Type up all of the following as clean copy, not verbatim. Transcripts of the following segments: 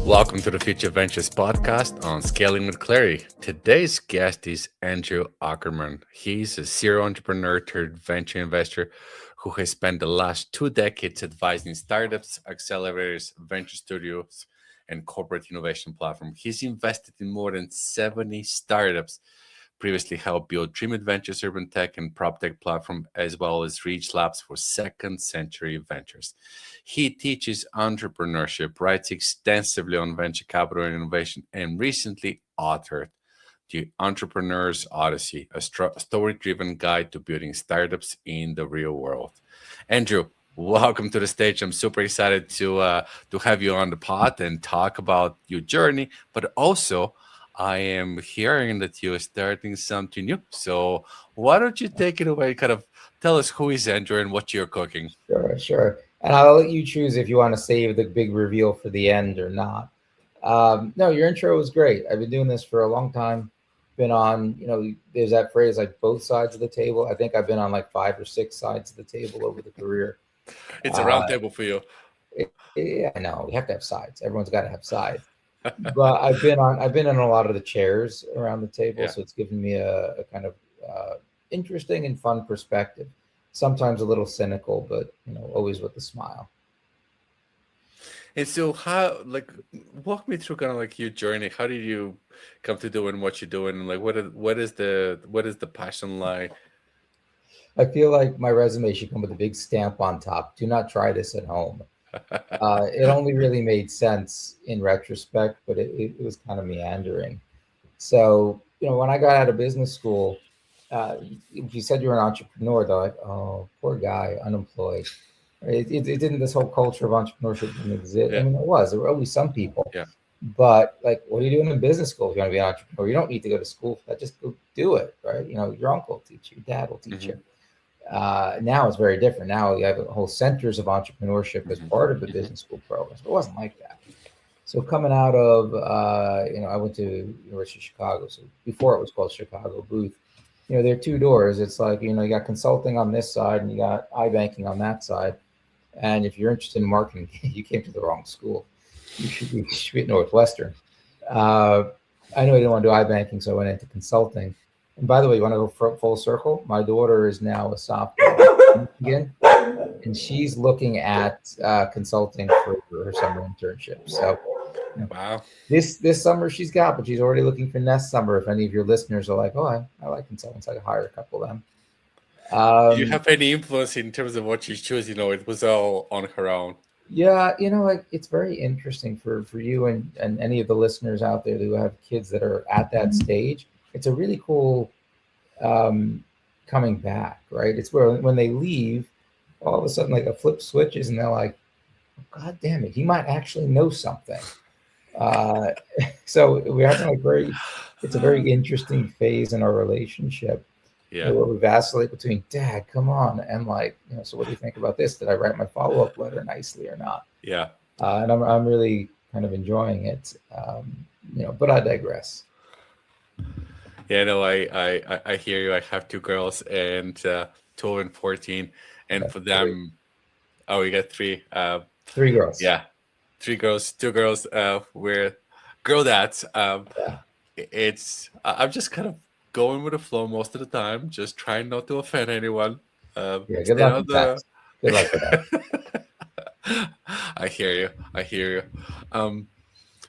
Welcome to the Future Ventures podcast on Scaling with Clarity. Today's guest is Andrew Ackerman. He's a serial entrepreneur turned venture investor who has spent the last 2 decades advising startups, accelerators, venture studios, and corporate innovation platforms. He's invested in more than 70 startups, previously helped build Dream Adventures Urban Tech and Prop Tech platform, as well as Reach Labs for Second Century Ventures. He teaches entrepreneurship, writes extensively on venture capital and innovation, and recently authored The Entrepreneur's Odyssey, a story-driven guide to building startups in the real world. Andrew, welcome to the stage. I'm super excited to have you on the pod and talk about your journey, but also I am hearing that you're starting something new. So why don't you take it away? Kind of tell us who is Andrew and what you're cooking. Sure. And I'll let you choose if you want to save the big reveal for the end or not. No, your intro was great. I've been doing this for a long time. Been on, there's that phrase like both sides of the table. I think I've been on like 5 or 6 sides of the table over the career. It's a round table for you. Yeah, I know. We have to have sides. Everyone's got to have sides. But I've been in a lot of the chairs around the table, so it's given me a kind of interesting and fun perspective. Sometimes a little cynical, but always with a smile. And so, walk me through kind of like your journey. How did you come to doing what you're doing? And like, what is the passion like? I feel like my resume should come with a big stamp on top. Do not try this at home. It only really made sense in retrospect, but it was kind of meandering. So, when I got out of business school, if you said you were an entrepreneur, they're like, oh, poor guy, unemployed. It didn't, this whole culture of entrepreneurship didn't exist. Yeah. I mean, there were always some people. Yeah. But like, what are you doing in business school if you want to be an entrepreneur? You don't need to go to school for that. Just go do it, right? Your uncle will teach you, your dad will teach you. Now it's very different. Now you have whole centers of entrepreneurship as part of the business school programs. But it wasn't like that. So coming out of, I went to University of Chicago. So before it was called Chicago Booth, there are 2 doors. It's like, you got consulting on this side and you got iBanking on that side. And if you're interested in marketing, you came to the wrong school. You should be at Northwestern. I know I didn't want to do iBanking, so I went into consulting. And by the way, you want to go full circle? My daughter is now a sophomore again, and she's looking at consulting for her summer internship. So, wow, this summer she's got, but she's already looking for next summer. If any of your listeners are like, oh, I like consultants, I could hire a couple of them. Do you have any influence in terms of what she chose? It was all on her own. Yeah, it's very interesting for you and any of the listeners out there who have kids that are at that stage. It's a really cool coming back, right? It's where when they leave, all of a sudden like a flip switches and they're like, oh, God damn it, he might actually know something. So we're having it's a very interesting phase in our relationship. Yeah. Where we vacillate between, Dad, come on, and so what do you think about this? Did I write my follow-up letter nicely or not? Yeah. And I'm really kind of enjoying it. But I digress. Yeah, no, I hear you. I have 2 girls and 12 and 14, and for them, we got 3. 3 girls. Yeah, 3 girls, 2 girls. We're girl dads. It's I'm just kind of going with the flow most of the time, just trying not to offend anyone. Good luck with that. Good luck with that. I hear you.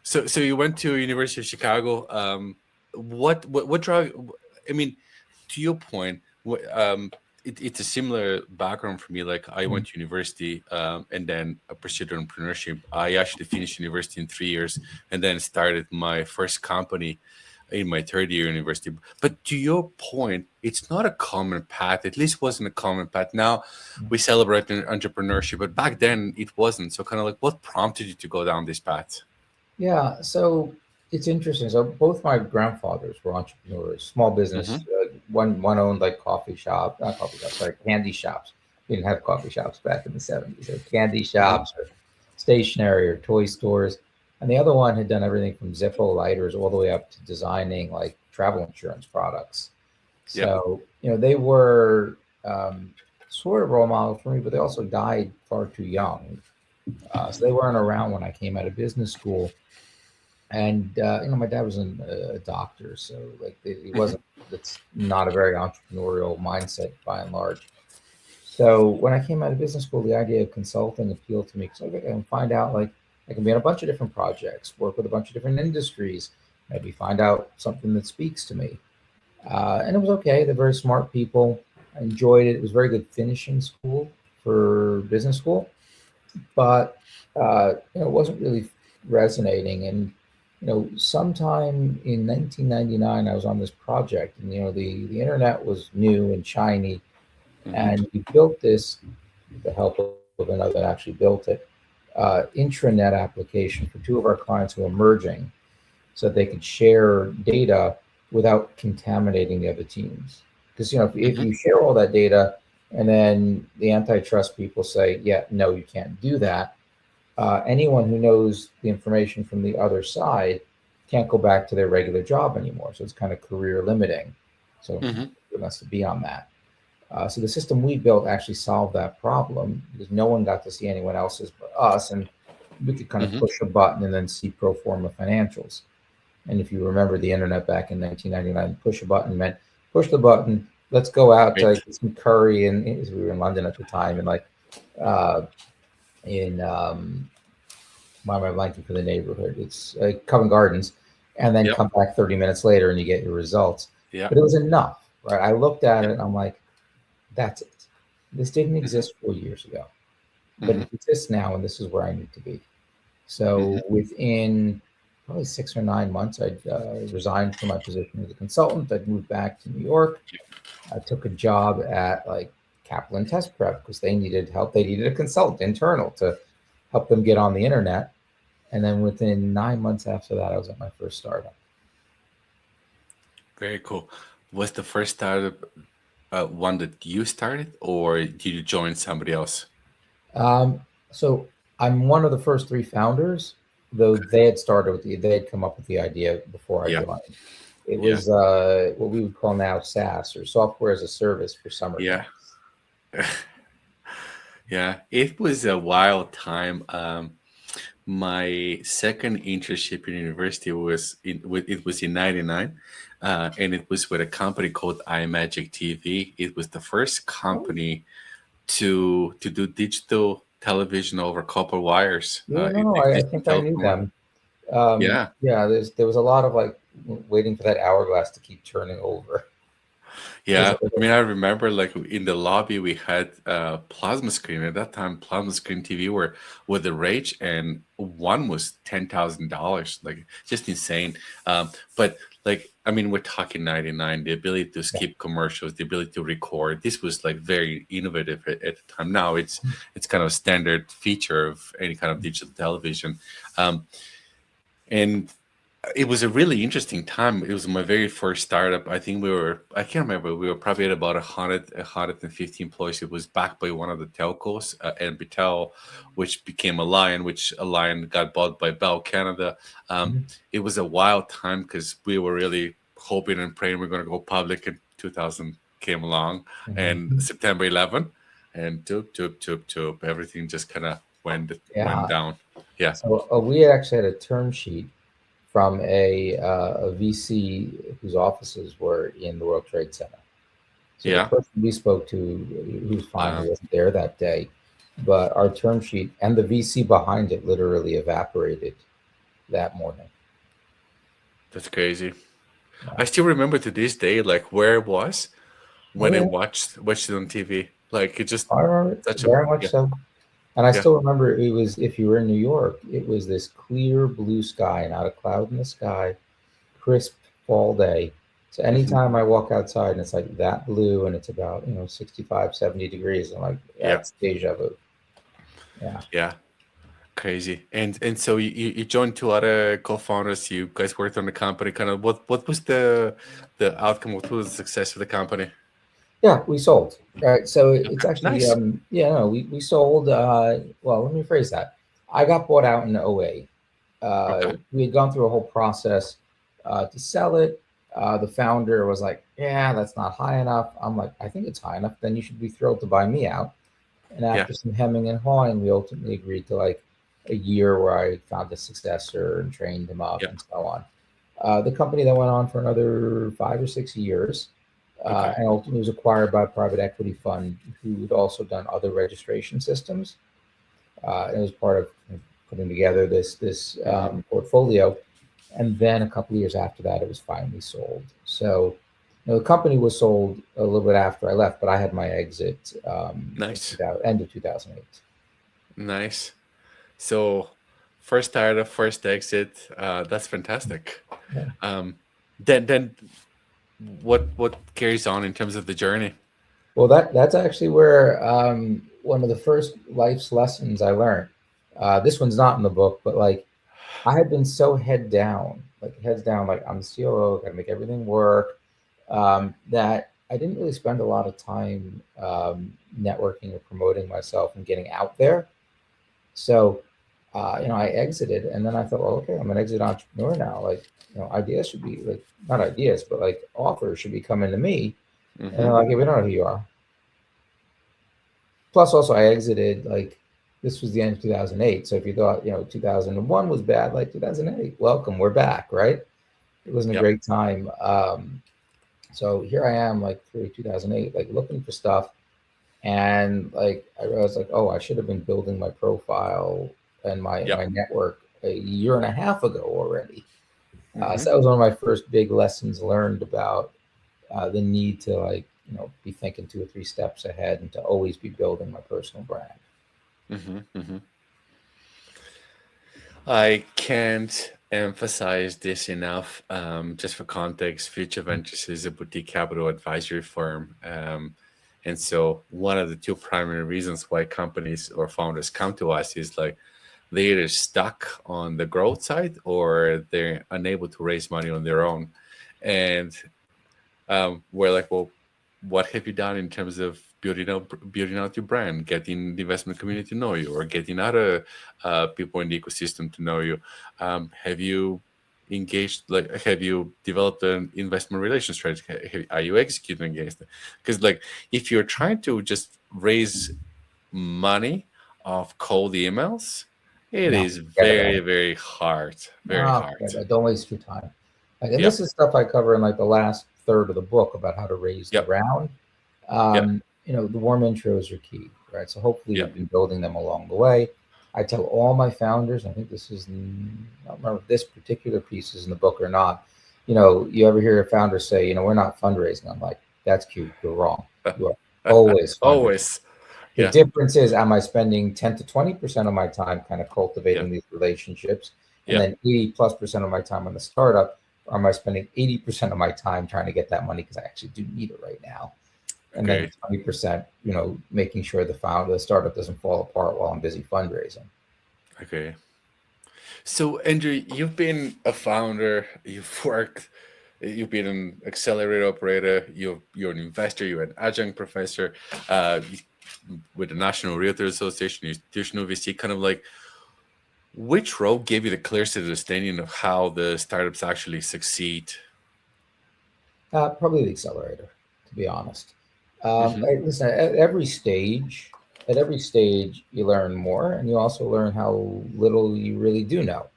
So you went to University of Chicago. What drug? I mean, to your point, it's a similar background for me. Like I went to university and then I pursued entrepreneurship. I actually finished university in 3 years and then started my first company in my 3rd year university. But to your point, it's not a common path. At least wasn't a common path. Now we celebrate entrepreneurship, but back then it wasn't. So kind of like, what prompted you to go down this path? Yeah, so it's interesting. So both my grandfathers were entrepreneurs, small business. One owned like candy shops. We didn't have coffee shops back in the 70s. So candy shops or stationery or toy stores. And the other one had done everything from Zippo lighters all the way up to designing like travel insurance products. So, they were sort of role models for me, but they also died far too young. So they weren't around when I came out of business school. And my dad was a doctor, so like it Hmm. wasn't. It's not a very entrepreneurial mindset by and large. So when I came out of business school, the idea of consulting appealed to me because I can find out like I can be on a bunch of different projects, work with a bunch of different industries, maybe find out something that speaks to me. And it was okay. They're very smart people. I enjoyed it. It was very good finishing school for business school, but it wasn't really resonating. And sometime in 1999, I was on this project, and the internet was new and shiny, Hmm. and we built this with the help of another that actually built it. Intranet application for two of our clients who were merging so that they could share data without contaminating the other teams. Because if Hmm. you share all that data and then the antitrust people say, yeah, no, you can't do that, anyone who knows the information from the other side can't go back to their regular job anymore. So it's kind of career limiting. So Hmm. it has to be on that. So the system we built actually solved that problem because no one got to see anyone else's but us, and we could kind of Hmm. push a button and then see pro forma financials. And if you remember the internet back in 1999, push a button meant push the button. Let's go out to Right. like, get some curry, and we were in London at the time, and like uh, in why am I blanking for the neighborhood? It's Covent Gardens, and then Yep. come back 30 minutes later and you get your results. Yeah. But it was enough, right? I looked at it Yeah. and I'm like, that's it. This didn't Hmm. exist 4 years ago, but Hmm. it exists now, and this is where I need to be. So Hmm. within probably 6 or 9 months, I resigned from my position as a consultant. I'd moved back to New York. I took a job at like Kaplan Test Prep because they needed help. They needed a consultant internal to help them get on the internet. And then within 9 months after that, I was at my first startup. Very cool. Was the first startup one that you started, or did you join somebody else? Um, so I'm one of the first three founders, though they had started with they had come up with the idea before I Yeah. joined. It Yeah. was what we would call now SaaS, or software as a service for summer Yeah. camps. Yeah. It was a wild time. My second internship in university it was in '99, and it was with a company called iMagic TV. It was the first Oh, company to do digital television over copper wires. yeah, no, It no, I exists in think I knew telecom line. them. Yeah. Yeah, there was a lot of like waiting for that hourglass to keep turning over. It was Yeah, a I little, mean, I remember like in the lobby we had plasma screen. At that time, plasma screen TV were the rage, and one was $10,000, like just insane. But like, I mean, we're talking '99. The ability to yeah. skip commercials, the ability to record. This was like very innovative at the time. Now it's kind of a standard feature of any kind of digital television. Um, and it was a really interesting time. It was my very first startup. I think I can't remember, we were probably at about 150 employees. It was backed by one of the telcos, and Bitel, which became Alliant, which Alliant got bought by Bell Canada. Um, Mhm, it was a wild time because we were really hoping and praying we're going to go public, and 2000 came along, and mhm. September 11, and everything just kind of went Yeah. down. Yeah, So we actually had a term sheet from a VC whose offices were in the World Trade Center. So the yeah. person we spoke to, he was fine. He wasn't there that day, but our term sheet and the VC behind it literally evaporated that morning. That's crazy. Yeah. I still remember to this day, like where it was Oh when I yeah, watched it on TV. Like it just I remember it such a very much yeah, so. And I yeah. still remember it was if you were in New York, it was this clear blue sky, not a cloud in the sky, crisp fall day. So Hmm. anytime I walk outside and it's like that blue and it's about 65, 70 degrees, I'm like, Yeah, that's deja vu. Yeah. yeah. Crazy. And so you joined two other co-founders. You guys worked on the company. Kind of what was the outcome? What was the success of the company? Yeah, we sold. Right. So it's Okay, actually, nice. yeah, no, we sold. Well, let me phrase that. I got bought out in '08. Okay. We had gone through a whole process to sell it. The founder was like, yeah, that's not high enough. I'm like, I think it's high enough. Then you should be thrilled to buy me out. And Yeah. after some hemming and hawing, we ultimately agreed to like a year where I found a successor and trained him up Yeah. and so on. The company that went on for another 5 or 6 years, Okay. and ultimately was acquired by a private equity fund who had also done other registration systems. It was part of putting together this Hmm. portfolio. And then a couple of years after that, it was finally sold. So, the company was sold a little bit after I left, but I had my exit Nice. end of 2008. Nice. So first startup, first exit. That's fantastic. Yeah. Um, then what carries on in terms of the journey? Well, that's actually where one of the first life's lessons I learned. This one's not in the book, but like I had been so heads down, like I'm the COO, got to make everything work, that I didn't really spend a lot of time networking or promoting myself and getting out there. So, I exited, and then I thought, well, okay, I'm an exit entrepreneur now. Like, ideas should be like not ideas, but like offers should be coming to me. And they're Hmm. like, yeah, we don't know who you are. Plus, also, I exited like this was the end of 2008. So if you thought 2001 was bad, like 2008, welcome, we're back, right? It wasn't a Yep. great time. So here I am, like through 2008, like looking for stuff, and like I realized, like, oh, I should have been building my profile and my Yep. network a year and a half ago already. So Hmm. that was one of my first big lessons learned about the need to like be thinking 2 or 3 steps ahead and to always be building my personal brand. Hmm. Hmm. I can't emphasize this enough. Just for context, Future Ventures is a boutique capital advisory firm. And so, one of the two primary reasons why companies or founders come to us is like they're either stuck on the growth side or they're unable to raise money on their own. And we're like, well, what have you done in terms of building out your brand, getting the investment community to know you, or getting other people in the ecosystem to know you? Have you engaged? Like, have you developed an investment relations strategy? Are you executing against it? Because, like, if you're trying to just raise money off cold emails, it No, is forget about very, it. very hard. Very No, hard. forget about it. Don't waste your time. Like, and this Yep. is stuff I cover in like the last third of the book about how to raise the Yep. round. Yep. The warm intros are key, right? So hopefully you've Yep. been building them along the way. I tell all my founders, I think this is, I don't remember if this particular piece is in the book or not. You ever hear a founder say, we're not fundraising? I'm like, that's cute. You're wrong. You are always fundraising. Always. The Yeah. difference is, am I spending 10 to 20% of my time kind of Yeah. cultivating these relationships, and Yeah. then 80+% of my time on the startup? Or am I spending 80% of my time trying to get that money because I actually do need it right now? And then Okay. 20%, making sure the startup doesn't fall apart while I'm busy fundraising. Okay. So, Andrew, you've been a founder, you've been an accelerator operator, you're an investor, you're an adjunct professor with the National Realtors Association, institutional VC, kind of like which role gave you the clearest understanding of how the startups actually succeed? Probably the accelerator, to be honest. Hmm. Listen, at every stage, you learn more, and you also learn how little you really do know.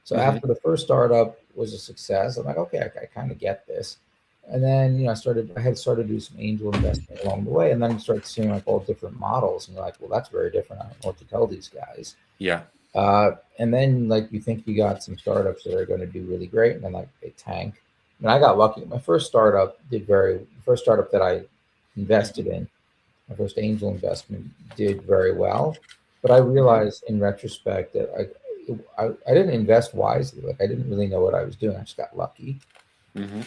So Hmm. after the first startup was a success, I'm like, okay, I kind of get this. And then, I had started to do some angel investing along the way, and then you start seeing like all different models, and you're like, well, that's very different. I don't know what to tell these guys. Yeah. And then like you think you got some startups that are going to do really great, and then like they tank. And I got lucky. The first startup that I invested Hmm. in, my first angel investment, did very well. But I Hmm. realized in retrospect that I didn't invest wisely. Like I didn't really know what I was doing. I just got lucky. Hmm.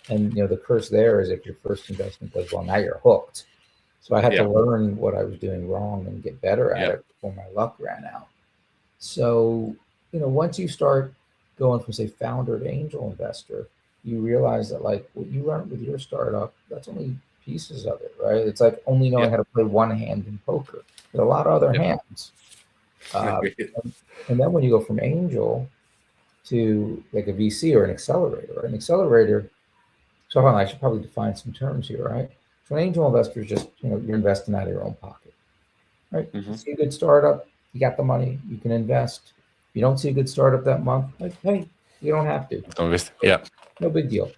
And the curse there is if your first investment does well, now you're hooked. So I had to Yeah. learn what I was doing wrong and get better at Yeah. it before my luck ran out. So, once you start going from say founder to angel investor, you realize that like what you learned with your startup, that's only pieces of it, right? It's like only knowing Yeah. how to play one hand in poker. There's a lot of other Yeah. hands. Uh, Okay. and then when you go from angel to like a VC or an accelerator, right? An accelerator, so hold on, I should probably define some terms here, right? So an angel investor is just, you're investing out of your own pocket, right? You Hmm. see a good startup, You got the money, you can invest. You don't see a good startup that month, like, hey, you don't have to. Yeah. No big deal.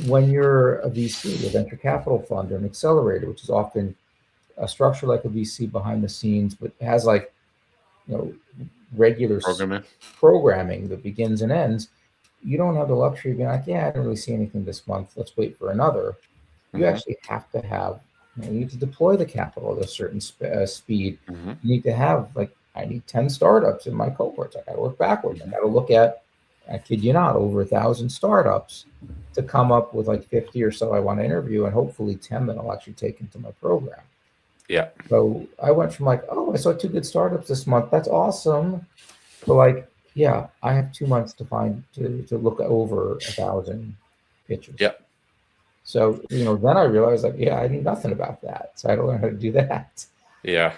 When you're a VC, a venture capital fund, or an accelerator, which is often a structure like a VC behind the scenes, but has like, you know, regular Programming. programming that begins and ends, you don't have the luxury of being like, yeah, I don't really see anything this month. Let's wait for another. You Mm-hmm. actually have to have, you need to deploy the capital at a certain speed. Mm-hmm. You need to have, like, I need 10 startups in my cohorts. I got to work backwards. I got to look at, I kid you not, over 1,000 startups to come up with like 50 or so I want to interview, and hopefully 10 that I'll actually take into my program. Yeah. So I went from like, oh, I saw 2 good startups this month. That's awesome. To like, yeah, I have 2 months to find to look over 1,000 pitches. Yeah. So, then I realized, like, yeah, I knew nothing about that. So I had to learn how to do that. Yeah.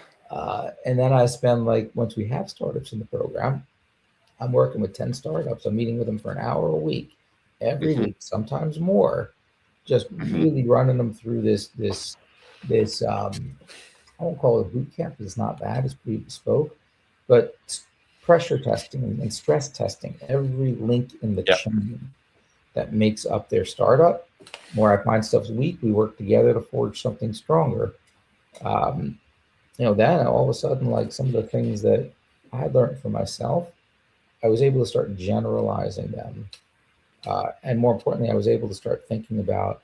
And then I spend, like, once we have startups in the program, I'm working with 10 startups. I'm meeting with them for an hour a week, every Mm-hmm. week, sometimes more, just Mm-hmm. really running them through this I won't call it a boot camp because it's not that, it's pretty bespoke, but pressure testing and stress testing every link in the Yeah. chain that makes up their startup. Where I find stuff's weak, we work together to forge something stronger. Um, then all of a sudden, like, some of the things that I learned for myself, I was able to start generalizing them. And more importantly, I was able to start thinking about,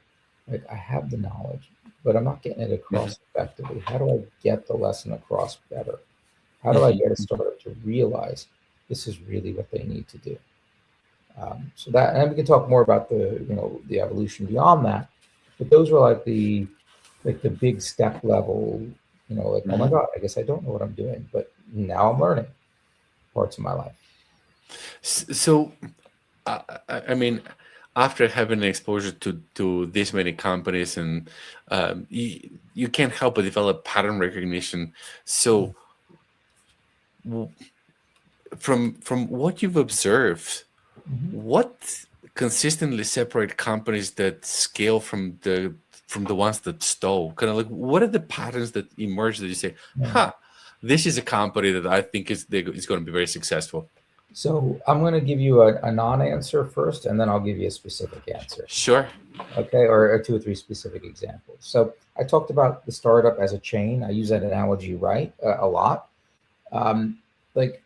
like, I have the knowledge, but I'm not getting it Mm-hmm. across effectively. How do I get the lesson across better? How do I Mm-hmm. get a startup to realize this is really what they need to do? So that, and we can talk more about the evolution beyond that, but those were like the big step level, like, oh my Mm-hmm. God, I guess I don't know what I'm doing, but now I'm learning parts of my life. So, I mean, after having exposure to this many companies, and you can't help but develop pattern recognition. So, w- from what you've observed, Mhm. what consistently separate companies that scale from the ones that stall? Kind of like, what are the patterns that emerge that you say, Yeah. "Huh, this is a company that I think is going to be very successful." So I'm going to give you a non-answer first, and then I'll give you a specific answer. Sure. Okay, or 2 or 3 specific examples. So I talked about the startup as a chain. I use that analogy, right, a lot. Um, like,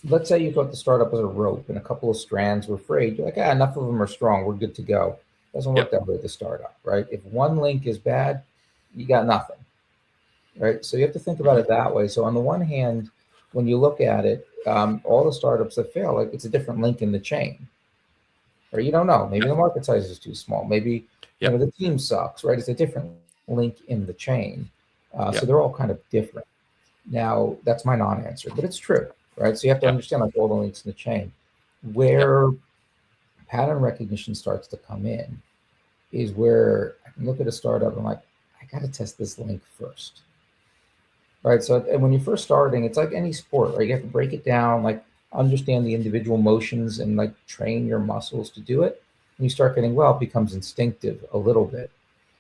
let's say you thought the startup was a rope and a couple of strands were frayed. You're like, enough of them are strong. We're good to go. Doesn't work Yep. that way with the startup, right? If one link is bad, you got nothing, right? So you have to think about Mm-hmm. it that way. So on the one hand, when you look at it, all the startups that fail, like, it's a different link in the chain, or you don't know. Maybe Yep. the market size is too small. Maybe Yep. the team sucks, right? It's a different link in the chain. So Yep. they're all kind of different. Now, that's my non-answer, but it's true, right? So you have to Yep. understand, like, all the links in the chain. Yep. Where pattern recognition starts to come in is where I can look at a startup and I'm like, I got to test this link first, right? So, and when you're first starting, it's like any sport, right? You have to break it down, like, understand the individual motions and, like, train your muscles to do it. When you start getting well, it becomes instinctive a little bit.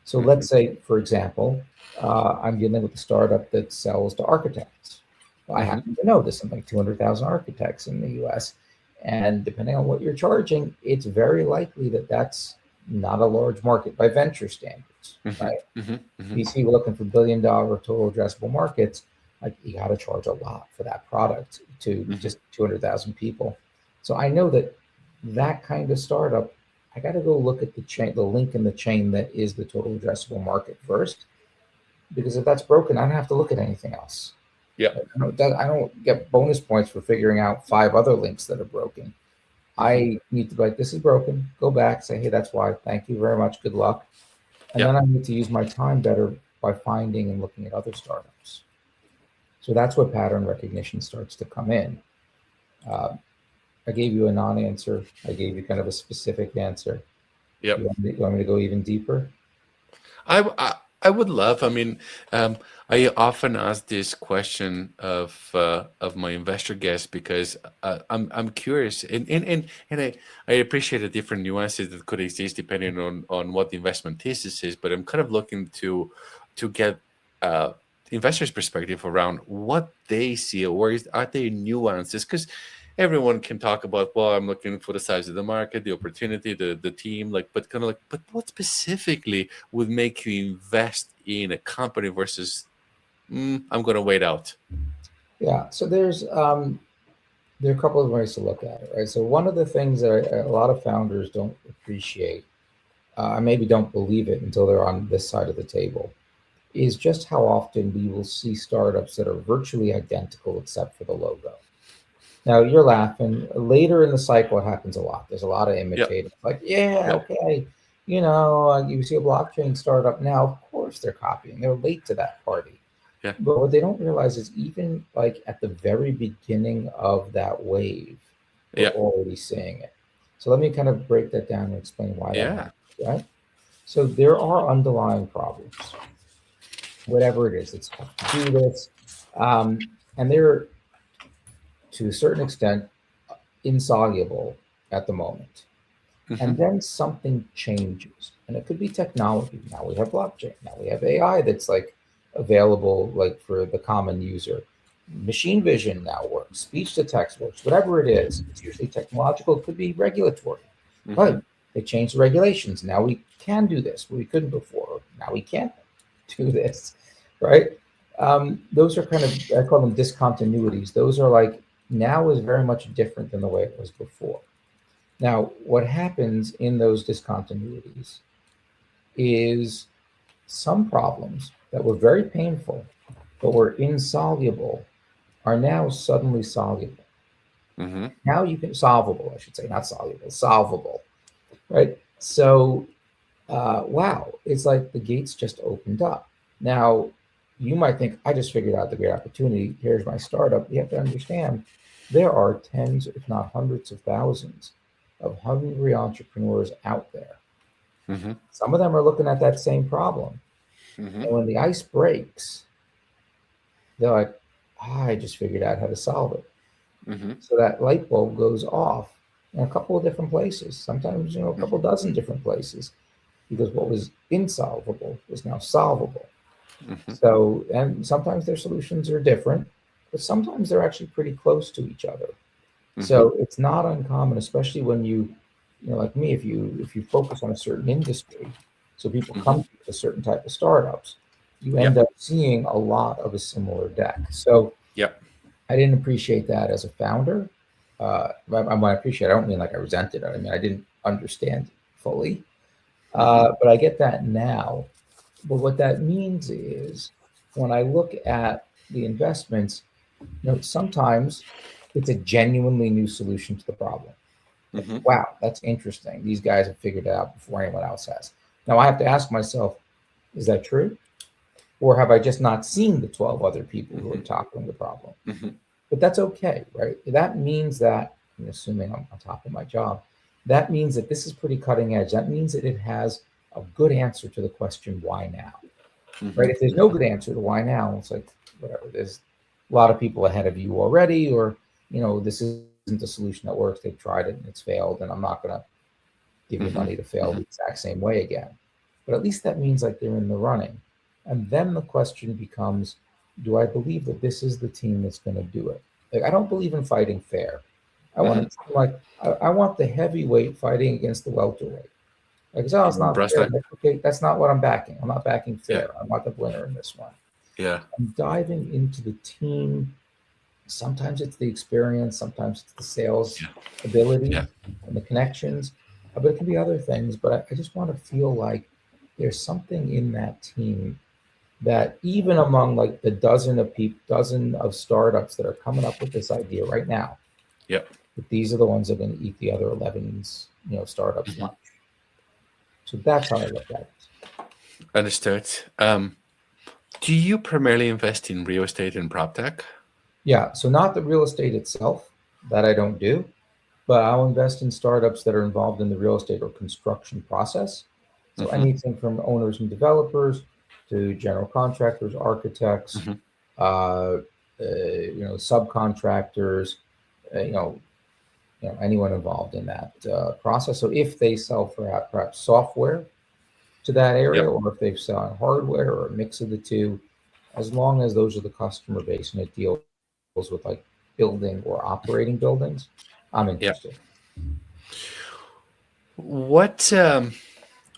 So Mm-hmm. let's say, for example, I'm dealing with a startup that sells to architects. Well, I Mm-hmm. happen to know this. I'm like 200,000 architects in the US. And depending on what you're charging, it's very likely that that's not a large market by venture standards, Mm-hmm. right? Mm-hmm. Mm-hmm. VC, we're looking for $1 billion total addressable markets. Like, you got to charge a lot for that product to Mm-hmm. just 200,000 people. So I know that that kind of startup, I got to go look at the chain, the link in the chain that is the total addressable market first, because if that's broken, I don't have to look at anything else. Yep. I don't get bonus points for figuring out 5 other links that are broken. Mm-hmm. I need to be like, this is broken. Go back, say, hey, that's why. Thank you very much. Good luck. And then Yep. I need to use my time better by finding and looking at other startups. So that's where pattern recognition starts to come in. Uh, I gave you a non-answer. I gave you kind of a specific answer. Yep. You want me to go even deeper? I would love. I mean, I often ask this question of my investor guests because I'm curious, and I appreciate the different nuances that could exist depending on what the investment thesis is. But I'm kind of looking to get uh, investors' perspective around what they see, or are there nuances? Because everyone can talk about, well, I'm looking for the size of the market, the opportunity, the team, like, but kind of like, but what specifically would make you invest in a company versus I'm going to wait out? Yeah. So there are a couple of ways to look at it, right? So one of the things that a lot of founders don't appreciate, maybe don't believe it until they're on this side of the table, is just how often we will see startups that are virtually identical except for the logo. Now you're laughing. Later in the cycle, it happens a lot. There's a lot of Yep. imitators. Like, yeah, Yep. okay, you see a blockchain startup now. Of course, they're copying. They're late to that party. Yeah. But what they don't realize is even like at the very beginning of that wave, we're Yeah. already seeing it. So let me kind of break that down and explain why that Yeah. happens. Right. So there are underlying problems, whatever it is. It's tough to do this, and they're to a certain extent insoluble at the moment. Hmm. And then something changes, and it could be technology. Now we have blockchain. Now we have AI that's like available like for the common user. Machine vision now works. Speech to text works. Whatever it is, it's usually technological. It could be regulatory. Hmm. Right? They changed the regulations. Now we can do this. We couldn't before. Now we can't do this. Right? Those are kind of, I call them discontinuities. Those are like now is very much different than the way it was before. Now, what happens in those discontinuities is some problems that were very painful but were insoluble are now suddenly soluble. Hmm. Now you can solvable, I should say, not soluble, solvable, right? So, wow, it's like the gates just opened up. Now, you might think, I just figured out the great opportunity. Here's my startup. You have to understand there are tens, if not hundreds of thousands of hungry entrepreneurs out there. Hmm. Some of them are looking at that same problem. Hmm. And when the ice breaks, they're like, I just figured out how to solve it. Hmm. So that light bulb goes off in a couple of different places, sometimes, a couple dozen different places, because what was insolvable is now solvable. Hmm. So, and sometimes their solutions are different, but sometimes they're actually pretty close to each other. Hmm. So it's not uncommon, especially when like me, if you focus on a certain industry, so people Hmm. come to you with a certain type of startups, you end Yep. up seeing a lot of a similar deck. So Yep. I didn't appreciate that as a founder. When I appreciate, I don't mean like I resented it. I mean I didn't understand fully, Hmm. but I get that now. But what that means is when I look at the investments, sometimes it's a genuinely new solution to the problem. Like, Hmm. wow, that's interesting. These guys have figured it out before anyone else has. Now I have to ask myself, is that true? Or have I just not seen the 12 other people who are Hmm. tackling the problem? Hmm. But that's okay, right? That means that, I'm assuming I'm on top of my job, that means that this is pretty cutting edge. That means that it has a good answer to the question, why now? Right? Hmm. If there's no good answer to why now, it's like, whatever, there's a lot of people ahead of you already, or, this isn't a solution that works. They've tried it and it's failed, and I'm not going to give you Hmm. money to fail Hmm. the exact same way again. But at least that means like they're in the running. And then the question becomes, do I believe that this is the team that's going to do it? Like, I don't believe in fighting fair. I want Hmm. it to, like, I want the heavyweight fighting against the welterweight. Like, oh, it's not Brass fair. tack. Like, okay, that's not what I'm backing. I'm not backing Yeah. fair. I want the winner in this one. Yeah. I'm diving into the team. Sometimes it's the experience, sometimes it's the sales Yeah. ability Yeah. and the connections, but it can be other things. But I just want to feel like there's something in that team that even among like the dozen of startups that are coming up with this idea right now, Yep. that these are the ones that are going to eat the other 11's startups Hmm. lunch. So that's how I look at it. Understood. Do you primarily invest in real estate and prop tech? Yeah. So not the real estate itself, that I don't do, but I'll invest in startups that are involved in the real estate or construction process. So Hmm. anything from owners and developers to general contractors, architects, Hmm. uh, subcontractors, uh, you know, anyone involved in that process. So if they sell perhaps software to that area, Yep. or if they sell hardware or a mix of the two, as long as those are the customer base and it deals with like building or operating buildings, I'm interested. Yeah. What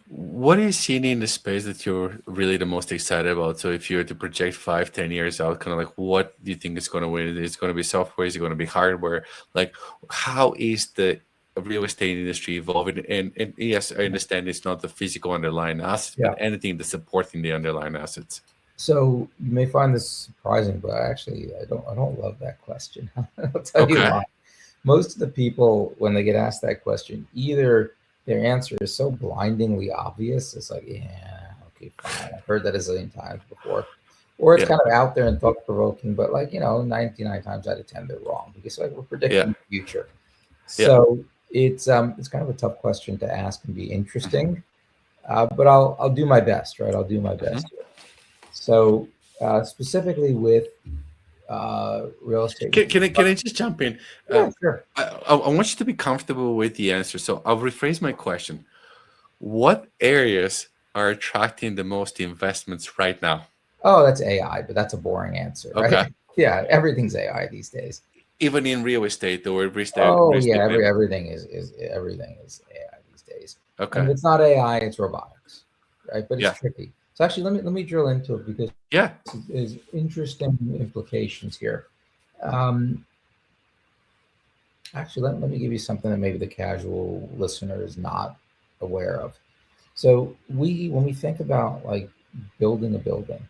what are you seeing in the space that you're really the most excited about? So if you were to project 5, 10 years out, kind of like what do you think is going to win? Is it going to be software? Is it going to be hardware? Like how is the real estate industry evolving? And yes, I understand it's not the physical underlying assets, but Yeah. anything that's supporting the underlying assets. So you may find this surprising, but actually, I don't love that question. I'll tell you Okay. why. Most of the people, when they get asked that question, either their answer is so blindingly obvious, it's like, yeah, okay, fine. I've heard that a zillion times before. Or it's Yeah. kind of out there and thought provoking, but like, 99 times out of 10, they're wrong because like we're predicting Yeah. the future. Yeah. So it's kind of a tough question to ask and be Hmm. interesting. But I'll do my best, right? I'll do my best Hmm. here. So specifically with real estate with Can I just jump in? yeah, Um, sure. I want you to be comfortable with the answer. So I'll rephrase my question. What areas are attracting the most investments right now? Oh, that's AI, but that's a boring answer, right? Okay. Yeah, everything's AI these days. Even in real estate or real Oh yeah, estate lending. everything is AI these days. And if Okay. it's not AI, it's robotics, right? But it's Yeah. tricky. So actually, let me drill into it because Yeah. there's interesting implications here. Um, Actually, let me give you something that maybe the casual listener is not aware of. So when we think about like building a building,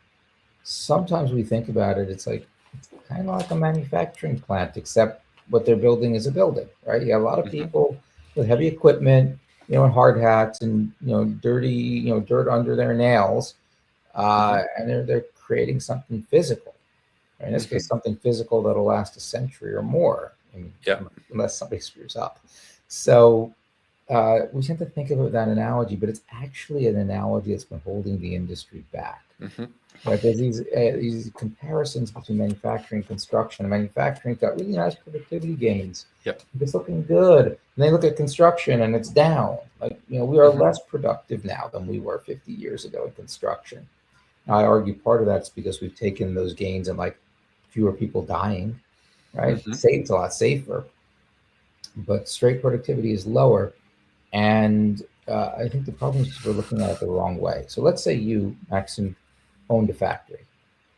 sometimes we think about it, it's kind of like a manufacturing plant, except what they're building is a building, right? You have a lot of Hmm. people with heavy equipment, and hard hats and dirty, dirt under their nails, Hmm. and they're creating something physical. In this Hmm. case, something physical that'll last a century or more, I mean, Yeah. unless somebody screws up. So we tend to think of that analogy, but it's actually an analogy that's been holding the industry back. Hmm. Right? There's these comparisons between manufacturing and construction. And manufacturing got really nice productivity gains. Yep. It's looking good. And they look at construction and it's down. Like, we are Hmm. less productive now than we were 50 years ago in construction. Now, I argue part of that's because we've taken those gains and like fewer people dying, right? Hmm. It's a lot safer, but straight productivity is lower. And I think the problem is we're looking at it the wrong way. So let's say you, Maxim, owned a factory.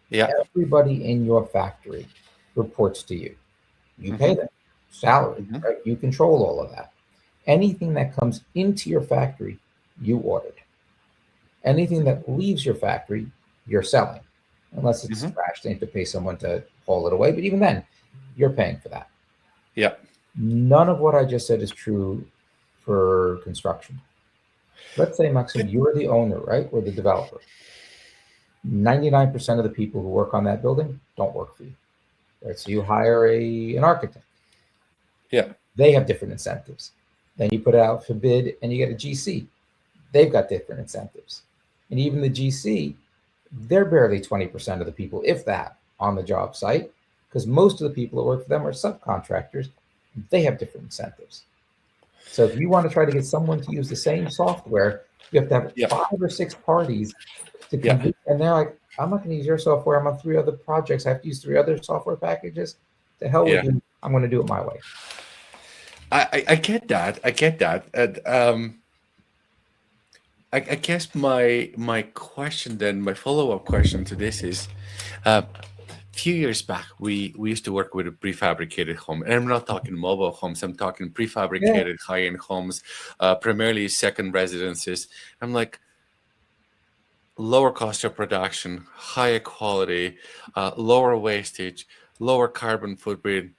Yeah. Everybody in your factory reports to you. You pay Hmm. them salary, Hmm. right? You control all of that. Anything that comes into your factory, you ordered. Anything that leaves your factory, you're selling. Unless it's Hmm. trash, they have to pay someone to haul it away. But even then, you're paying for that. Yeah. None of what I just said is true for construction. Let's say, Maxim, But you're the owner, right? Or the developer. 99% of the people who work on that building don't work for you, right? So you hire an architect. yeah. They have different incentives. Then you put it out for bid and you get a GC. They've got different incentives. And even the GC, they're barely 20% of the people, if that, on the job site, because most of the people that work for them are subcontractors. They have different incentives. So if you want to try to get someone to use the same software, you have to have Yeah. 5 or 6 parties to Yeah. convince. And they're like, I'm not going to use your software. I'm on 3 other projects. I have to use 3 other software packages. To hell with Yeah. you. I'm going to do it my way. I get that. I get that. And I guess my question then, my follow up question to this is, a few years back, we used to work with a prefabricated home, and I'm not talking mobile homes. I'm talking Yeah. prefabricated high end homes, primarily second residences. I'm like lower cost of production, higher quality, lower wastage, lower carbon footprint,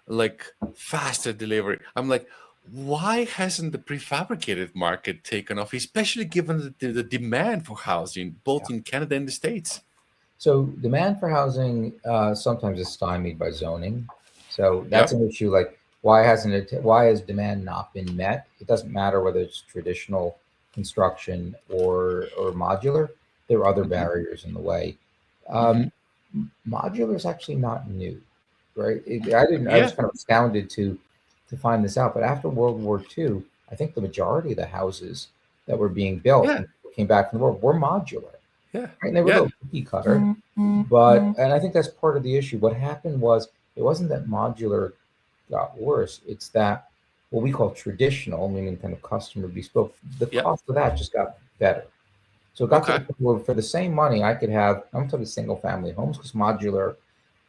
like faster delivery. I'm like, why hasn't the prefabricated market taken off, especially given the demand for housing both in Canada and the States? So demand for housing sometimes is stymied by zoning. So that's Yep. an issue. Like why has demand not been met? It doesn't matter whether it's traditional construction or modular. There are other Hmm. barriers in the way. Hmm. Um, Modular is actually not new, right? I didn't. I was Yeah. kind of astounded to find this out. But after World War II, I think the majority of the houses that were being built Yeah. when people came back from the war were modular. Yeah. right? And they were a Yeah. little cookie cutter, but and I think that's part of the issue. What happened was it wasn't that modular got worse; it's that what we call traditional, meaning kind of customer bespoke. The Yeah. cost of that just got better. So it got to the Okay. point where for the same money, I could have, I'm talking single family homes because modular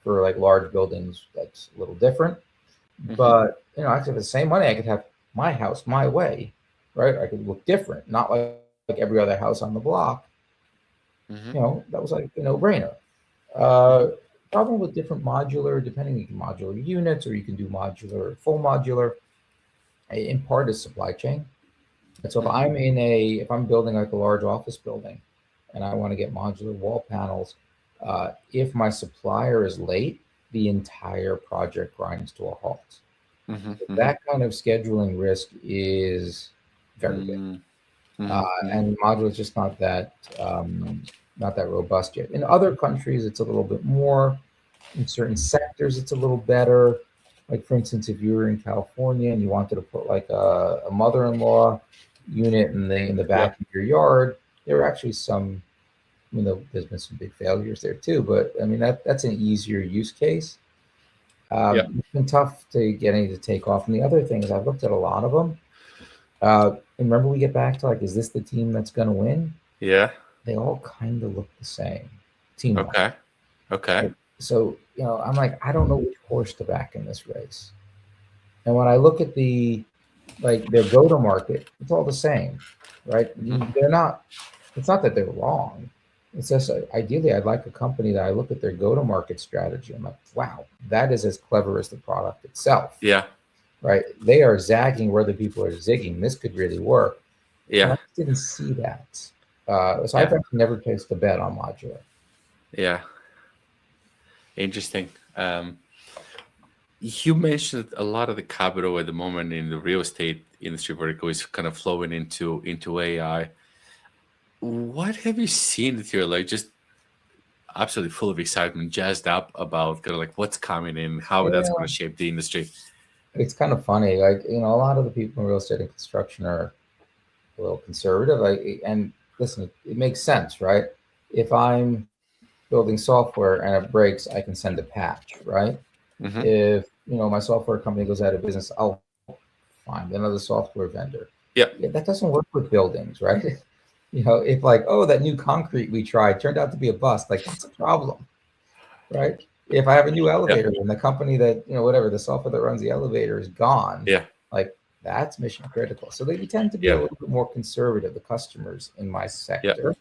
for like large buildings, that's a little different. Mm-hmm. But, I could have the same money, I could have my house my way, right? I could look different, not like every other house on the block. Mm-hmm. That was like a no brainer. Mm-hmm. Uh, Problem with different modular, depending, you can modular units or you can do modular, full modular, in part is supply chain. And so Mm-hmm. if I'm building like a large office building and I want to get modular wall panels, if my supplier is late, the entire project grinds to a halt. Mm-hmm. Mm-hmm. That kind of scheduling risk is very big. Mm-hmm. Mm-hmm. And modular is just not that robust yet. In other countries, it's a little bit more. In certain sectors, it's a little better. Like for instance, if you were in California and you wanted to put like a mother-in-law unit in the Yeah. back of your yard, there are actually some. There's been some big failures there too, but I mean that's an easier use case. Yeah. It's been tough to get any to take off. And the other thing is, I've looked at a lot of them. And remember, we get back to like, is this the team that's going to win? Yeah. They all kind of look the same, team wise. Okay. Okay. Right? So I'm like, I don't know which horse to back in this race. And when I look at their go-to-market, it's all the same, right? Mm-hmm. They're not. It's not that they're wrong. It's just ideally, I'd like a company that I look at their go-to-market strategy. I'm like, wow, that is as clever as the product itself, Yeah. right? They are zagging where the people are zigging. This could really work, and I Yeah. didn't see that. So Yeah. I've actually never placed a bet on modular. Yeah. Interesting. You mentioned a lot of the capital at the moment in the real estate industry vertical is kind of flowing into AI. What have you seen that you're like just absolutely full of excitement, jazzed up about kind of like what's coming and how that's going Yeah, to shape the industry? it's kind of funny. Like a lot of the people in real estate and construction are a little conservative. And listen, it makes sense, right? If I'm building software and it breaks, I can send a patch, right? Mm-hmm. If my software company goes out of business, I'll find another software vendor. Yeah. Yeah, that doesn't work with buildings, right? If like, oh, that new concrete we tried turned out to be a bust, like that's a problem, right? If I have a new Yeah. elevator and the company that, whatever, the software that runs the elevator is gone, Yeah. like that's mission critical. So they tend to be a Yeah. little bit more conservative, the customers in my Yeah. sector.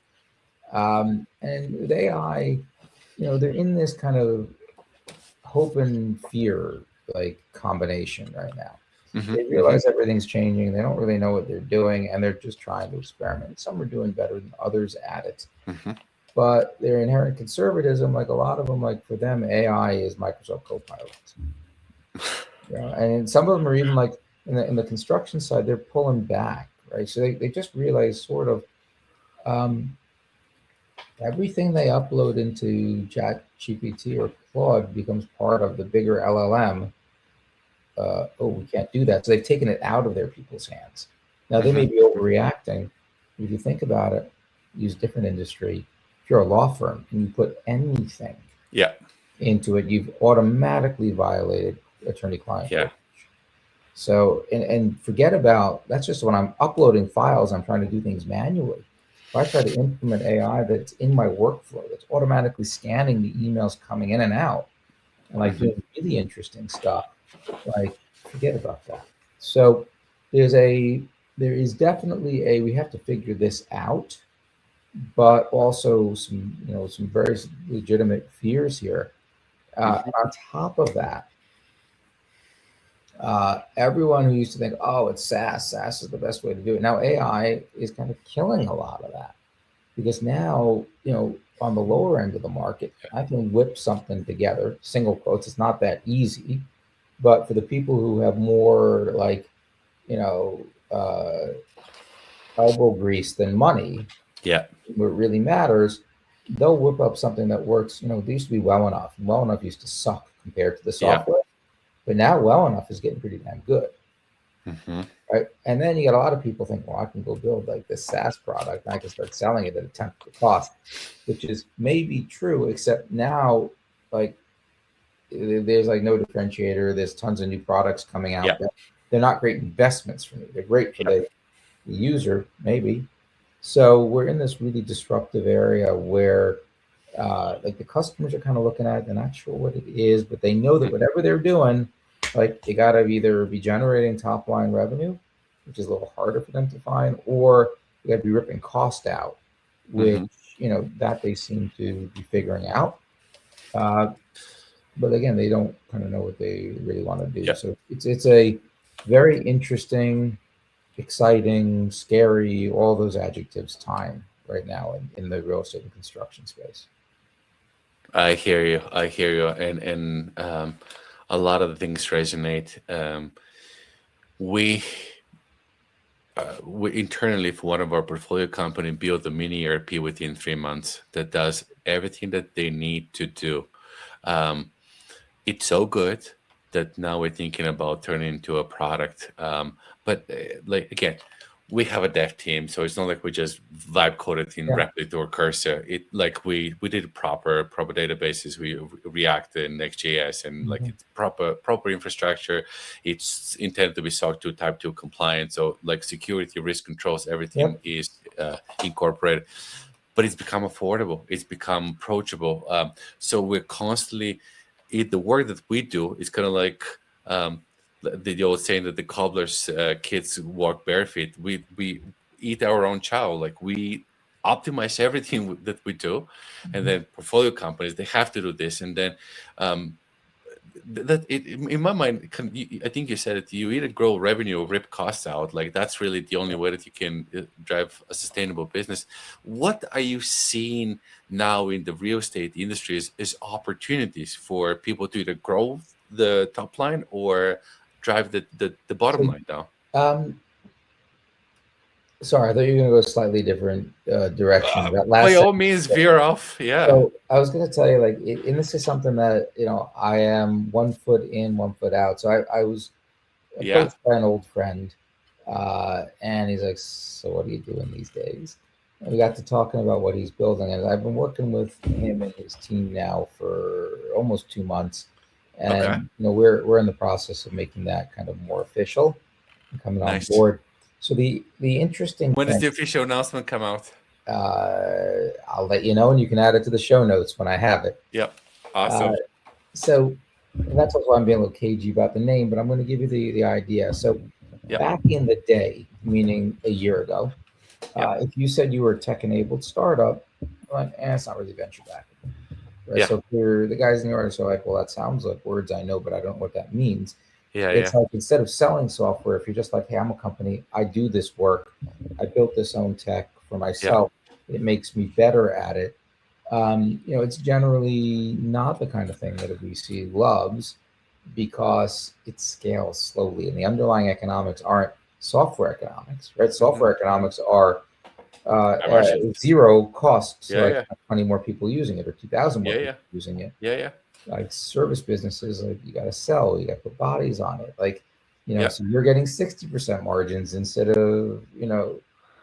And with AI, they're in this kind of hope and fear like combination right now. Mm-hmm. They Mm-hmm. realize everything's changing. They don't really know what they're doing, and they're just trying to experiment. Some are doing better than others at it, Mm-hmm. but their inherent conservatism, like a lot of them, like for them, AI is Microsoft Copilot. And some of them are even like in the construction side, they're pulling back, right? So they just realize sort of um, everything they upload into Chat GPT or Claude becomes part of the bigger LLM. We can't do that. So they've taken it out of their people's hands. Now they may Mm-hmm. be overreacting. If you think about it, use different industry. If you're a law firm and you put anything Yeah. into it, you've automatically violated attorney-client Yeah. privilege. So, and forget about, that's just when I'm uploading files, I'm trying to do things manually. If I try to implement AI that's in my workflow, that's automatically scanning the emails coming in and out, and like Mm-hmm. doing really interesting stuff, like forget about that. So there is definitely we have to figure this out, but also some very legitimate fears here. Mm-hmm. On top of that, everyone who used to think, oh, it's SaaS is the best way to do it. Now AI is kind of killing a lot of that because now, on the lower end of the market, I can whip something together, single quotes. It's not that easy, but for the people who have more like, you know, uh, elbow grease than money, Yeah. what really matters, they'll whip up something that works. They used to be well enough. Well enough used to suck compared to the Yeah. software, but now well enough is getting pretty damn good. Mm-hmm. right? And then you got a lot of people think, well, I can go build like this SaaS product and I can start selling it at a tenth of the cost, which is maybe true, except now, like, there's like no differentiator. There's tons of new products coming out. Yeah. They're not great investments for me. They're great for Yeah. the user, maybe. So we're in this really disruptive area where like the customers are kind of looking at it, they're not sure what it is, but they know that whatever they're doing, like they got to either be generating top line revenue, which is a little harder for them to find, or you got to be ripping cost out, which, Mm-hmm. that they seem to be figuring out. Uh, but again, they don't kind of know what they really want to do. Yeah. So it's a very interesting, exciting, scary, all those adjectives time right now in the real estate and construction space. I hear you. I hear you. And a lot of the things resonate. We we internally for one of our portfolio company built a mini ERP within 3 months that does everything that they need to do. Um, it's so good that now we're thinking about turning into a product. But like again, we have a dev team, so it's not like we just vibe coded in Yeah. Replit or Cursor. It like we did proper databases. We React and Next.js, and like Mhm. it's proper infrastructure. It's intended to be SOC 2 Type 2 compliant. So like security, risk controls, everything Yep. is incorporated. But it's become affordable. It's become approachable. So we're constantly the work that we do is kind of like the old saying that the cobbler's kids walk barefoot. We eat our own chow. Like we optimize everything that we do, and then portfolio companies they have to do this, and then um, that it in my mind I think you said it, you either grow revenue or rip costs out. Like that's really the only way that you can drive a sustainable business. What are you seeing now in the real estate industry is opportunities for people to either grow the top line or drive the bottom So, line down? um, sorry, I thought you were going to go slightly different direction. That By last all sentence. means veer off. Yeah. So I was going to tell you, like, and this is something that I am 1 foot in, 1 foot out. So I was Yeah. approached by an old friend, and he's like, "So what are you doing these days?" And we got to talking about what he's building, and I've been working with him and his team now for almost 2 months, Okay. and we're in the process of making that kind of more official and coming on Nice. board. So the interesting When does thing, the official announcement come out? I'll let you know, and you can add it to the show notes when I have it. Yep. Uh, Awesome. so and that's also why I'm being a little cagey about the name, but I'm going to give you the idea. So Yep. back in the day, meaning a year ago, Yep. if you said you were a tech-enabled startup, like, it's not really venture backed, right? Yeah. So if you're the guys in the audience are like, well, that sounds like words I know, but I don't know what that means. Yeah. It's Yeah. like instead of selling software, if you're just like, hey, I'm a company, I do this work, I built this own tech for Yeah. myself, it makes me better at it. It's generally not the kind of thing that a VC loves because it scales slowly, and the underlying economics aren't software economics, right? Mhm. Software economics are High margins. zero cost, so Yeah. like Yeah. 20 more people using it or 2,000 more Yeah. people Yeah. using it. Yeah. Yeah. Like service businesses, like you got to sell, you got to put bodies on it, like Yeah. so you're getting 60% margins instead of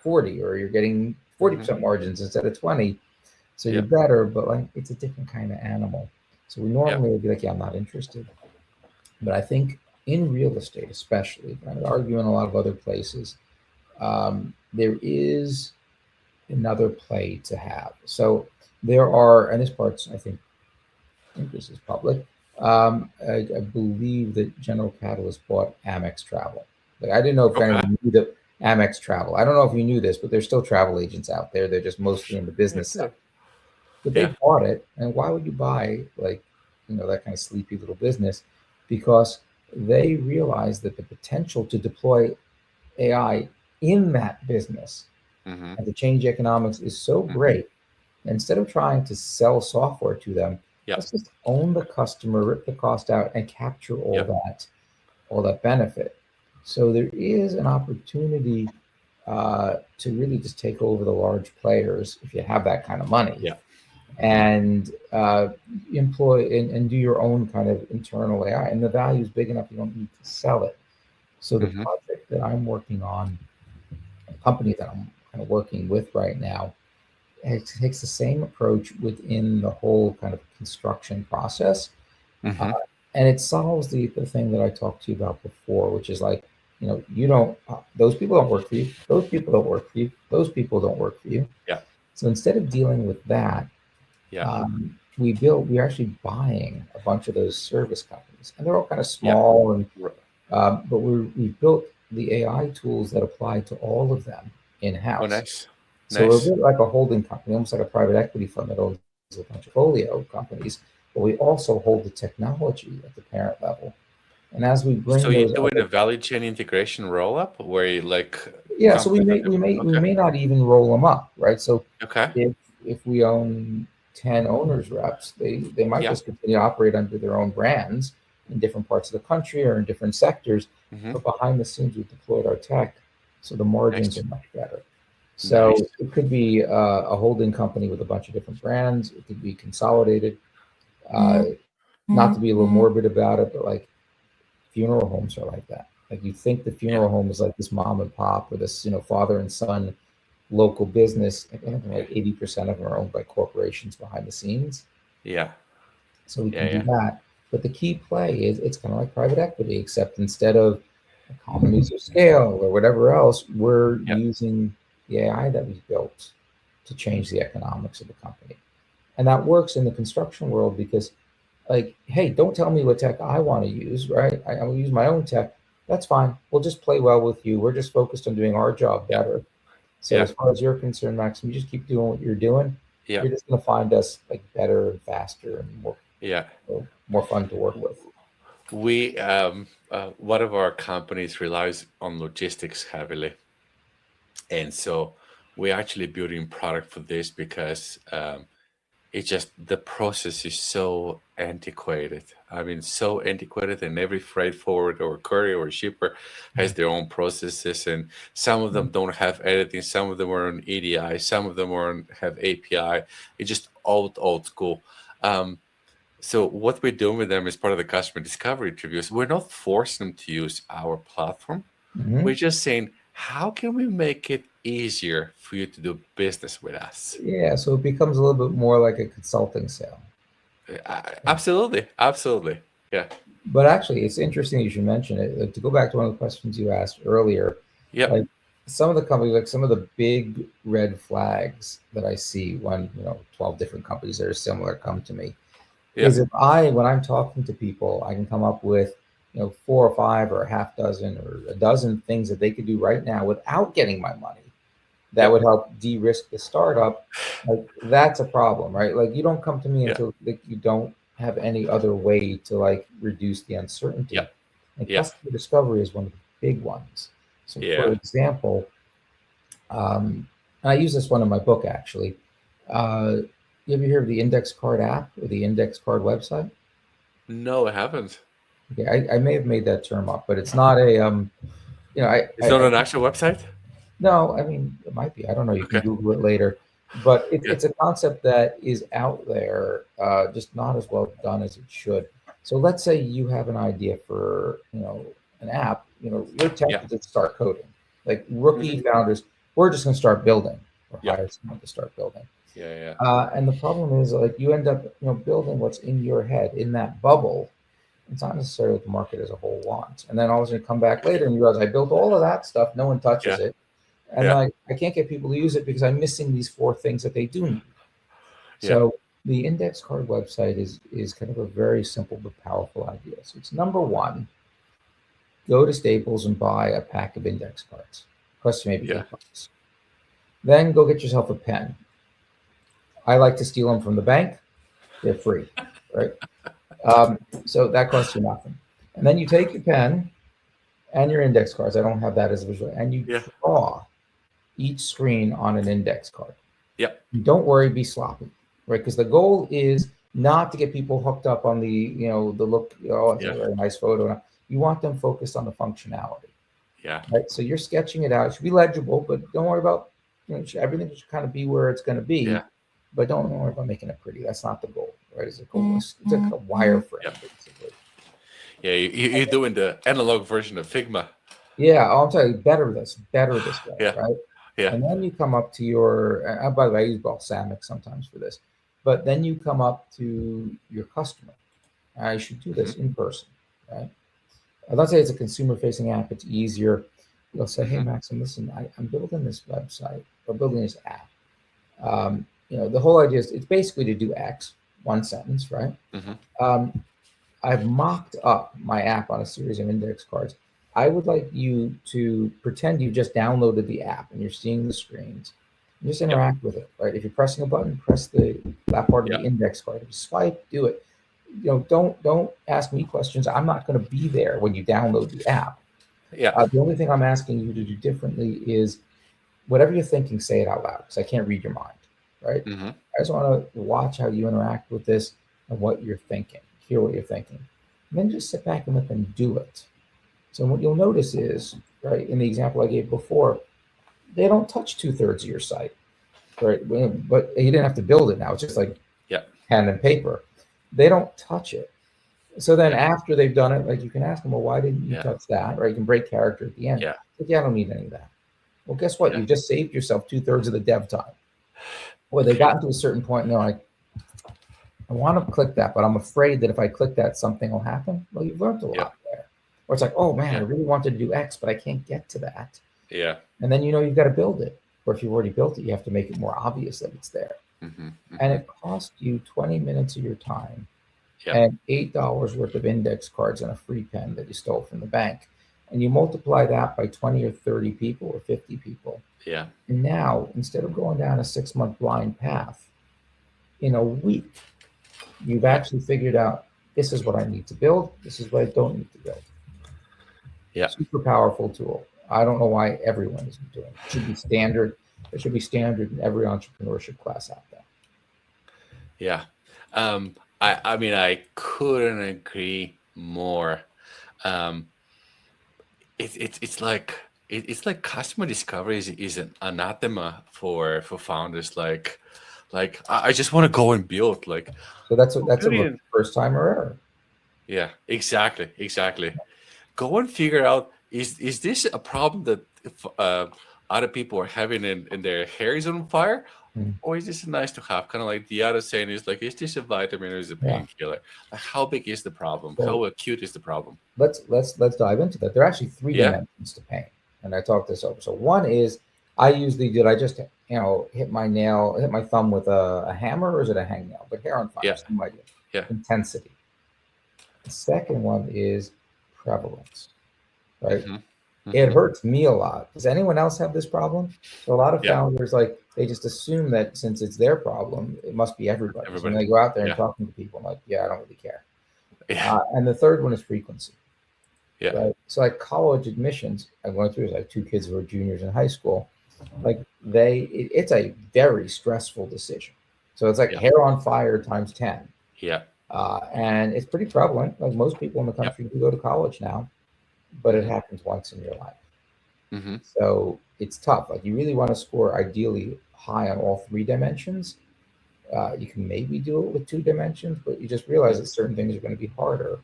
40, or you're getting Mhm. 40% margins instead of 20. So you're Yeah. better, but like it's a different kind of animal. So we Yeah. normally would be like, yeah, I'm not interested. But I think in real estate, especially, but I would argue in a lot of other places, there is another play to have. So there are, and this part's, I think this is public. I believe that General Catalyst bought Amex Travel. Like I didn't know if Okay. anyone knew that Amex Travel. I don't know if you knew this, but there's still travel agents out there. They're just mostly in the Yeah. business Cool. sector. But they Yeah. bought it, and why would you buy like that kind of sleepy little business? Because they realized that the potential to deploy AI in that business Mhm. and to change economics is so Mhm. great. Instead of trying to sell software to them, Yeah. let's just own the customer, rip the cost out, and capture Yeah. all that benefit. So there is an opportunity to really just take over the large players if you have that kind of money Yeah. and employ and do your own kind of internal AI. And the value is big enough you don't need to sell it. So the Mm-hmm. project that I'm working on, a company that I'm kind of working with right now, it takes the same approach within the whole kind of construction process. Uh, Mm-hmm. and it solves the thing that I talked to you about before, which is like, you don't, those people don't work for you. Those people don't work for you. Those people don't work for you. Yeah. So instead of dealing with that, Yeah. we're actually buying a bunch of those service companies, and they're all kind of Yeah. small, and R- but we've built the AI tools that apply to all of them in Oh, house. nice. So we're a Nice. bit like a holding company, almost like a private equity fund that owns a bunch of portfolio companies, but we also hold the technology at the parent level. And as we So bring you're those doing other, a value chain integration roll up where you like yeah, so we companies may that we may we okay. may not even roll them up, right? So Okay. if we own 10 owners reps, they might Yeah. just continue to operate under their own brands in different parts of the country or in different sectors, Mm-hmm. but behind the scenes we've deployed our tech, so the margins Nice. are much better. So Nice. it could be a holding company with a bunch of different brands. It could be consolidated. Uh, Not to be a little morbid about it, but like funeral homes are like that. Like you think the Yeah. funeral home is like this mom and pop or this, father and son local business. I think like 80% of them are owned by corporations behind the scenes. Yeah. So we Yeah. can do Yeah. that. But the key play is it's kind of like private equity, except instead of economies of scale or whatever else, we're Yeah. using the AI that we've built to change the economics of the company. And that works in the construction world because, like, hey, don't tell me what tech I want to use, right? I will use my own tech. That's fine. We'll just play well with you. We're just focused on doing our job Yeah. better. So Yeah. as far as you're concerned, Maxim, you just keep doing what you're doing. Yeah. You're just going to find us like better and faster and Yeah. more fun to work with. We one of our companies relies on logistics heavily, and so we're actually building product for this because it's just the process is so antiquated. I mean, so antiquated, and every freight forwarder or courier or shipper has their own processes, and some of them don't have editing, some of them are on EDI, some of them have API. It's just old school. Um, so what we're doing with them as part of the customer discovery interviews, we're not forcing them to use our platform. Mm-hmm. We're just saying, how can we make it easier for you to do business with us? Yeah, so it becomes a little bit more like a consulting sale. Absolutely, absolutely. Yeah. But actually, it's interesting you should mention it. To go back to one of the questions you asked earlier, Yep. like some of the companies, like some of the big red flags that I see when 12 different companies that are similar come to me is Yep. when I'm talking to people, I can come up with four or five or a half dozen or a dozen things that they could do right now without getting my money that would Yep. help de-risk the startup. Like that's a problem, right? Like you don't come to me Yeah. until like you don't have any other way to like reduce the uncertainty. Yep. And Yeah. customer discovery is one of the big ones. So for Yeah. example, I use this one in my book actually. You ever hear of the index card app or the index card website? No, I haven't. Okay, I may have made that term up, but it's not a It's not an actual website? no, I mean, it might be. I don't know. You can Okay. Google it later. But Yeah. it's a concept that is out there, just not as well done as it should. So let's say you have an idea for, an app. Your tech Yeah. is to start coding. Like rookie Hmm. founders, we're just going to start building or Yep. hire someone to start building. Yeah. Yeah. And the problem is like you end up, building what's in your head in that bubble. It's not necessarily what the market as a whole wants. And then all of a sudden you come back later and you realize I built all of that stuff. No one touches Yeah. it, and Yeah. like I can't get people to use it because I'm missing these four things that they do need. Yeah. So the index card website is kind of a very simple but powerful idea. So it's number one, go to Staples and buy a pack of index cards. Costs you maybe Yeah. $8. Then go get yourself a pen. I like to steal them from the bank. They're free, right? So that costs you nothing. And then you take your pen and your index cards. I don't have that as a visual, and you Yeah. draw each screen on an index card. Yep. Don't worry, be sloppy, right? Because the goal is not to get people hooked up on the look. Oh, it's a Yeah. very nice photo. You want them focused on the functionality, Yeah. right? So you're sketching it out. It should be legible, but don't worry about everything should kind of be where it's going to be. Yeah. But don't worry about making it pretty. That's not the goal, right? It's a goal. It's like a wireframe, Yep. basically. Yeah. You're doing the analog version of Figma. Yeah, I'm sorry, better this way, Yeah, right? yeah. And then you come up to your, by the way, I use balsamic sometimes for this, but then you come up to your customer. I should do Hmm. this in person, right? Let's say it's a consumer facing app, it's easier. You'll say, hey, Hmm. Maxim, listen, I'm building this website or building this app. The whole idea is it's basically to do X, one sentence, right? Hmm. Um, I've mocked up my app on a series of index cards. I would like you to pretend you just downloaded the app and you're seeing the screens. And just Yeah, interact with it, right? If you're pressing a button, press that part of yeah, the index card. If you swipe, do it. Don't ask me questions. I'm not going to be there when you download the app. yeah. The only thing I'm asking you to do differently is whatever you're thinking, say it out loud because I can't read your mind, right? Hmm. I just want to watch how you interact with this and what you're thinking, hear what you're thinking, and then just sit back and let them do it. So what you'll notice is, right, in the example I gave before, they don't touch 2/3 of your site, right? But you didn't have to build it now. It's just like Yeah, pen and paper. They don't touch it. So then yeah, after they've done it, like you can ask them, well, why didn't you yeah, touch that? Right? You can break character at the end. yeah, Like, yeah, I don't need any of that. Well, guess what? yeah. You just saved yourself 2/3 of the dev time. Or they Okay. got to a certain point and they're like, I want to click that, but I'm afraid that if I click that, something will happen. Well, you've learned a Yeah, lot there. Or it's like, oh man, I yeah, really wanted to do X, but I can't get to that. yeah. And then you've got to build it. Or if you've already built it, you have to make it more obvious that it's there. Hmm. And Hmm. it costs you 20 minutes of your time Yeah, and $8 worth of index cards and a free pen that you stole from the bank. And you multiply that by 20 or 30 people or 50 people. yeah, And now, instead of going down a 6-month blind path, in a week, you've yeah, actually figured out this is what I need to build, this is what I don't need to build. yeah, Super powerful tool. I don't know why everyone isn't doing it. It should be standard. It should be standard in every entrepreneurship class out there. yeah. I mean, I couldn't agree more. Um, it's like it's like customer discovery is an anathema for founders. Like I just want to go and build. Like So that's a building. first timer error. Yeah, exactly, exactly. Go and figure out is this a problem that if, other people are having in their hair is on fire, Mm, or is this nice to have? Kind of like the other saying is like, is this a vitamin or is it a yeah. painkiller? Like, how big is the problem? So How acute is the problem? let's dive into that. There are actually three Yeah, dimensions to pain, and I talked this over. So one is I usually did I just hit my thumb with a hammer or is it a hangnail? But hair on fire, yeah, same idea. yeah. Intensity. The second one is prevalence, right? Hmm. It Hmm. hurts me a lot. Does anyone else have this problem? So a lot of Yeah, founders like they just assume that since it's their problem, it must be everybody's. And everybody. they go out there and Yeah, talking to people like, yeah, I don't really care. yeah, And the third one is frequency, yeah, right? So like college admissions, I went through like two kids who were juniors in high school. Like it's a very stressful decision. So it's like yeah, hair on fire times 10. yeah, And it's pretty prevalent. Like most people in the yeah. country do go to college now, but it Hmm. happens once in your life. Hmm. So it's tough. Like you really want to score ideally high on all three dimensions. You can maybe do it with two dimensions, but you just realize that certain things are going to be harder,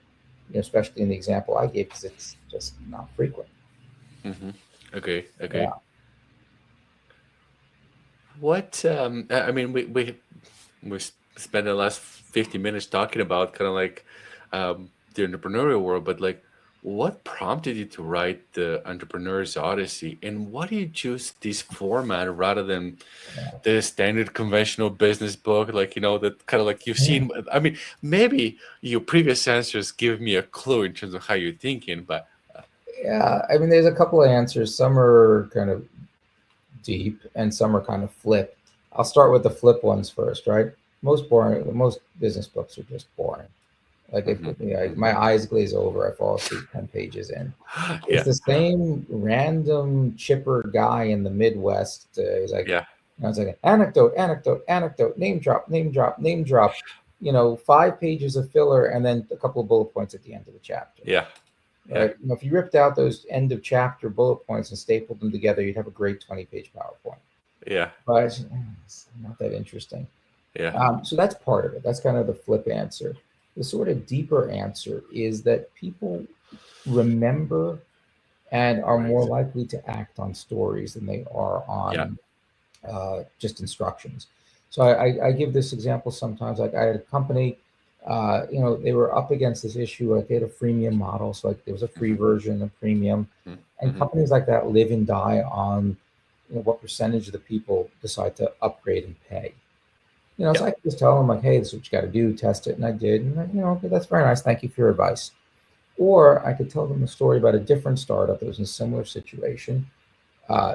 especially in the example I gave because it's just not frequent. Hmm. Okay, okay. Yeah. What I mean, spent the last 50 minutes talking about kind of like the entrepreneurial world, but like what prompted you to write the Entrepreneur's Odyssey, and why do you choose this format rather than the standard conventional business book, like that kind of like you've Yeah. seen? I mean, maybe your previous answers give me a clue in terms of how you're thinking, but Yeah. I mean, there's a couple of answers. Some are kind of deep and some are kind of flip. I'll start with the flip ones first, right? Most business books are just boring. Like they mhm, put me, mhm. my eyes glaze over. I fall asleep 10 pages in. It's Yeah, the same random chipper guy in the Midwest. He's like, yeah, it's like anecdote, anecdote, anecdote, name drop, name drop, name drop. 5 pages of filler and then a couple of bullet points at the end of the chapter. yeah, yeah, Right? If you ripped out those end of chapter bullet points and stapled them together, you'd have a great 20-page PowerPoint. yeah, But it's not that interesting. yeah, So that's part of it. That's kind of the flip answer. The sort of deeper answer is that people remember and are more Right. likely to act on stories than they are Yeah. on just instructions. So I give this example sometimes. Like I had a company, they were up against this issue. Like they had a freemium model, so like there was a free Hmm. version, a premium, and Hmm. companies like that live and die on what percentage of the people decide to upgrade and pay. Yeah. So I could just tell them like, hey, this is what you got to do, test it, and I did, and okay, that's very nice. Thank you for your advice. Or I could tell them a story about a different startup that was in a similar situation,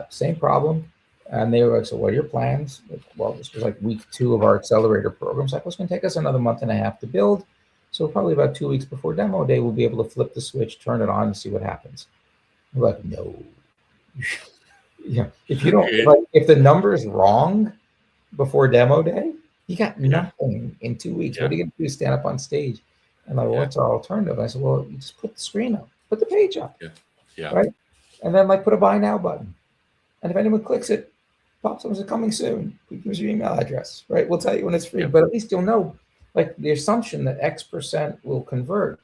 same problem. And they were like, so what are your plans? Like, well, this was like week 2 of our accelerator program. It's like, well, it's going to take us another month and a half to build. So probably about 2 weeks before demo day, we'll be able to flip the switch, turn it on, and see what happens. I'm like, no. If you don't, It- like, if the number is wrong before demo day, you got yeah. nothing in 2 weeks. What Yeah. are you going to do? Stand up on stage? And like, well, Yeah. what's our alternative? I said, well, you just put the screen up, put the page up, Yeah. Yeah. right? And then like put a buy now button. And if anyone clicks it, pops up as a coming soon. Give us your email address, right? We'll tell you when it's free, Yeah. but at least you'll know, like the assumption that X% will convert.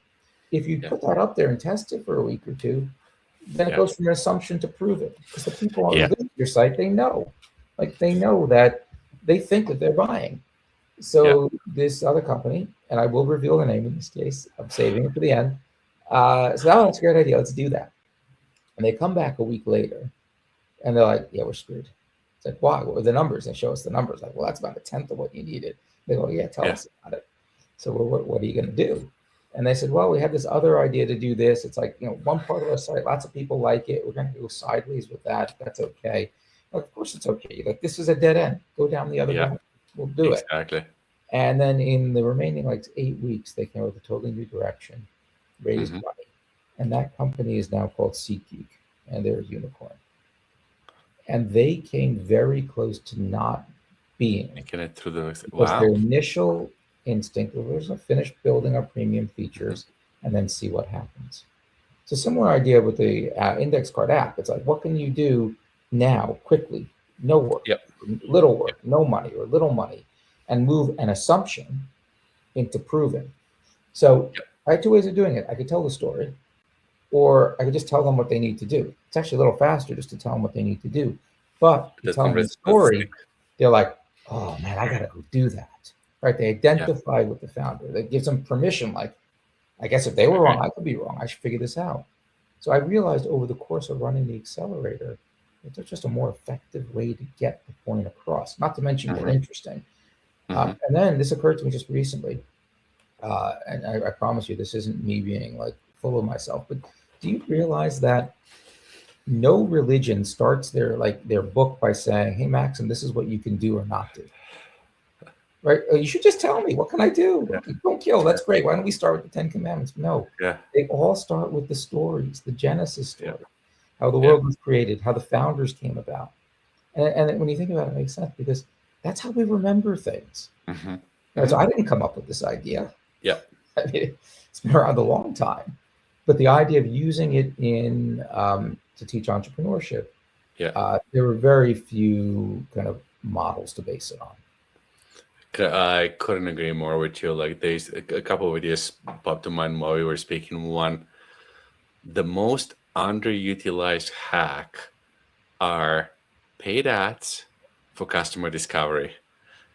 If you Yeah. put that up there and test it for a week or two, then it Yeah. goes from an assumption to prove it. Because the people who Yeah. visit your site, they know that they think that they're buying. Yeah. So this other company, and I will reveal the name in this case, I'm saving it for the end. So that's a great idea. Let's do that. And they come back a week later and they're like, yeah, we're screwed. It's like, why? What were the numbers? They show us the numbers. Like, well, that's about a tenth of what you needed. They go, yeah, tell Yeah. us about it. So what are you going to do? And they said, well, we had this other idea to do this. It's like, one part of our site, lots of people like it. We're going to go sideways with that. That's okay. Like, of course it's okay. Like, this is a dead end. Go down the other Yeah. route. We'll do it. Exactly. And then in the remaining like 8 weeks, they came up with a totally new direction, raised Hmm. money. And that company is now called SeatGeek, and they're a unicorn. And they came very close to not being, Making it through the because their wow. initial instinct was to finish building our premium Hmm. features and then see what happens. It's a similar idea with the index card app. It's like, what can you do now quickly? No work, Yep. little work, no money, or little money, and move an assumption into proven. So Yep. I had 2 ways of doing it. I could tell the story, or I could just tell them what they need to do. It's actually a little faster just to tell them what they need to do. But if you tell Doesn't them the resist. story, they're like, oh man, I got to go do that. Right? They Yeah. identify with the founder. That gives them permission. Like, I guess if they I were agree. wrong, I could be wrong. I should figure this out. So I realized over the course of running the accelerator, that there's just a more effective way to get the point across, not to mention more Hmm. interesting. Hmm. And then this occurred to me just recently. And I promise you, this isn't me being like full of myself, but do you realize that no religion starts their book by saying, "Hey, Maxim, this is what you can do or not do." Right? You should just tell me, what can I do? Yeah. Okay, don't kill. That's great. Why don't we start with the Ten Commandments? No, Yeah. they all start with the stories, the Genesis Yeah. story, how the Yeah. world was created, how the founders came about. And when you think about it, it makes sense because that's how we remember things. Hmm. So Hmm. I didn't come up with this idea. Yeah. I mean, it's been around a long time. But the idea of using it in to teach entrepreneurship, Yeah. there were very few kind of models to base it on. I couldn't agree more with you. Like, there's a couple of ideas popped to mind while we were speaking. One, the most underutilized hack are paid ads for customer discovery,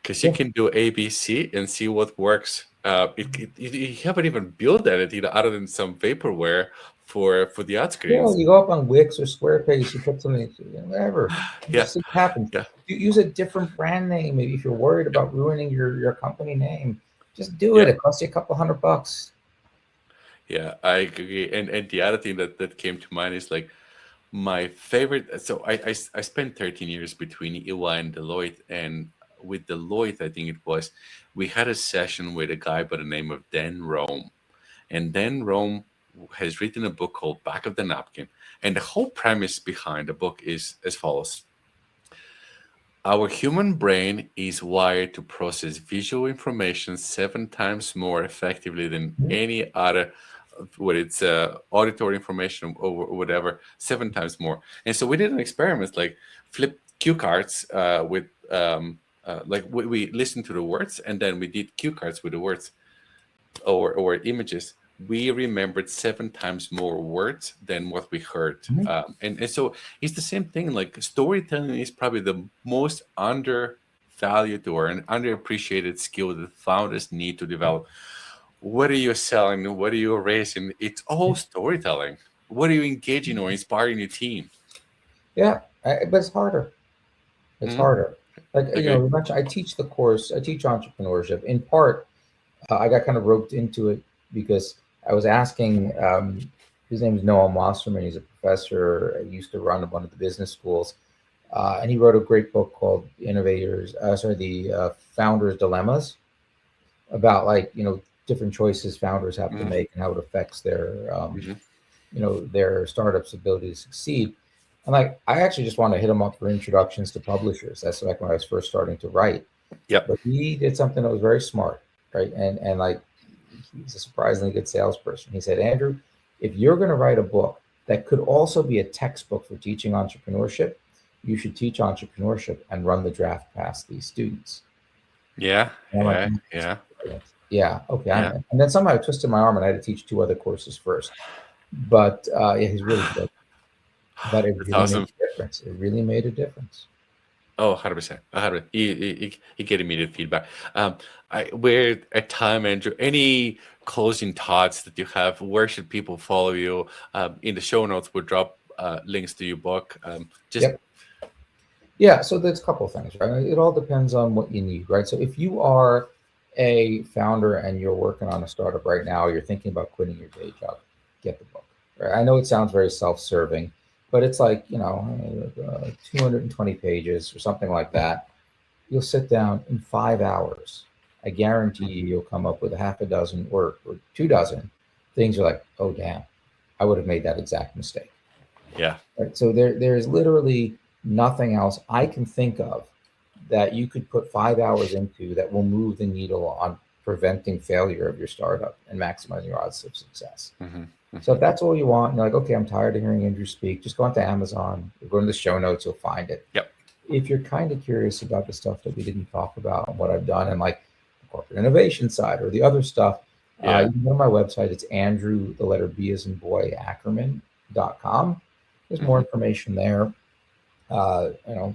because you Yeah. can do ABC and see what works. You haven't even built anything other than some vaporware for the ad Yeah, screens. you go up on Wix or Squarespace, you put something, whatever, and Yeah. just see what happens. Yeah. You use a different brand name. Maybe if you're worried Yeah. about ruining your company name, just do it. Yeah. It costs you a couple $100. Yeah, I agree. And the other thing that came to mind is like my favorite. So I spent 13 years between EY and Deloitte, and with Deloitte, I think it was, we had a session with a guy by the name of Dan Rome, and Dan Rome has written a book called Back of the Napkin, and the whole premise behind the book is as follows: our human brain is wired to process visual information 7 times more effectively than Mhm. any other, whether it's auditory information or whatever, 7 times more. And so we did an experiment, like flip cue cards with, like we listened to the words, and then we did cue cards with the words or images. we remembered 7 times more words than what we heard. Mhm. And so it's the same thing. Like storytelling is probably the most undervalued or an underappreciated skill that founders need to develop. What are you selling? What are you raising? It's all storytelling. What are you engaging or inspiring your team? Yeah, but it's harder. It's Mhm. harder. Like, Okay. I teach the course. I teach entrepreneurship. In part, I got kind of roped into it because I was asking. His name is Noah Wasserman. He's a professor. He used to run one of the business schools, and he wrote a great book called the Founders Dilemmas, about, like, different choices founders have to Mhm. make and how it affects Mhm. their startup's ability to succeed. And, like, I actually just want to hit him up for introductions to publishers. That's like when I was first starting to write. Yep. But he did something that was very smart, right? And like, he's a surprisingly good salesperson. He said, Andrew, if you're going to write a book that could also be a textbook for teaching entrepreneurship, you should teach entrepreneurship and run the draft past these students. Yeah. And I'm like, Yeah. "Mm, that's Yeah. brilliant." Yeah, okay. Yeah. And then somehow I twisted my arm and I had to teach two other courses first. But yeah, he's really good. But it That's really made awesome. a difference. It really made a difference. Oh, 100%. 100. You get immediate feedback. We're at time, Andrew. Any closing thoughts that you have? Where should people follow you? In the show notes, we'll drop links to your book. Just Yep. Yeah, so there's a couple of things, right? It all depends on what you need, right? So if you are a founder and you're working on a startup right now, you're thinking about quitting your day job, get the book. Right? I know it sounds very self-serving, but it's like, 220 pages or something like that. You'll sit down in 5 hours. I guarantee you'll come up with a half a dozen or 2 dozen things. You're like, oh, damn, I would have made that exact mistake. yeah, Right? So there's literally nothing else I can think of that you could put 5 hours into that will move the needle on preventing failure of your startup and maximizing your odds of success. hmm So hmm if that's all you want, and you're like, okay, I'm tired of hearing Andrew speak, just go onto Amazon, go to the show notes, you'll find it. yep, If you're kind of curious about the stuff that we didn't talk about and what I've done, and like the corporate innovation side or the other stuff, yeah, you can go to my website. It's Andrew, the letter B as in boy, Ackerman.com. There's more hmm information there. Uh, you know,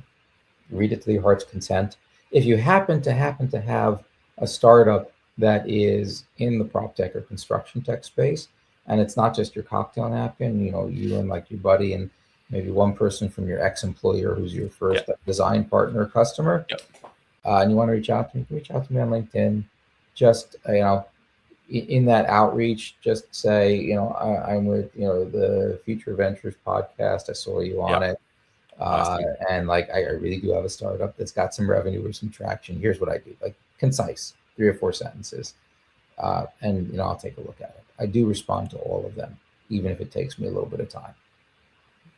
read it to your heart's content. If you happen to have a startup that is in the prop tech or construction tech space, and it's not just your cocktail napkin, you and like your buddy and maybe one person from your ex-employer who's your yeah, first design partner or customer, yep, and you want to reach out to me, you can reach out to me on LinkedIn. Just in that outreach, just say, I'm with the Future Ventures podcast. I saw you on yep. it. Uh, Awesome. and like, I really do have a startup that's got some revenue or some traction. Here's what I do, like concise, 3 or 4 sentences. And I'll take a look at it. I do respond to all of them, even if it takes me a little bit of time.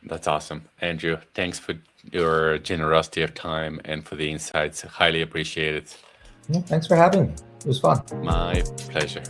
That's awesome, Andrew. Thanks for your generosity of time and for the insights. Highly appreciate it. Yeah, thanks for having me. It was fun. My pleasure.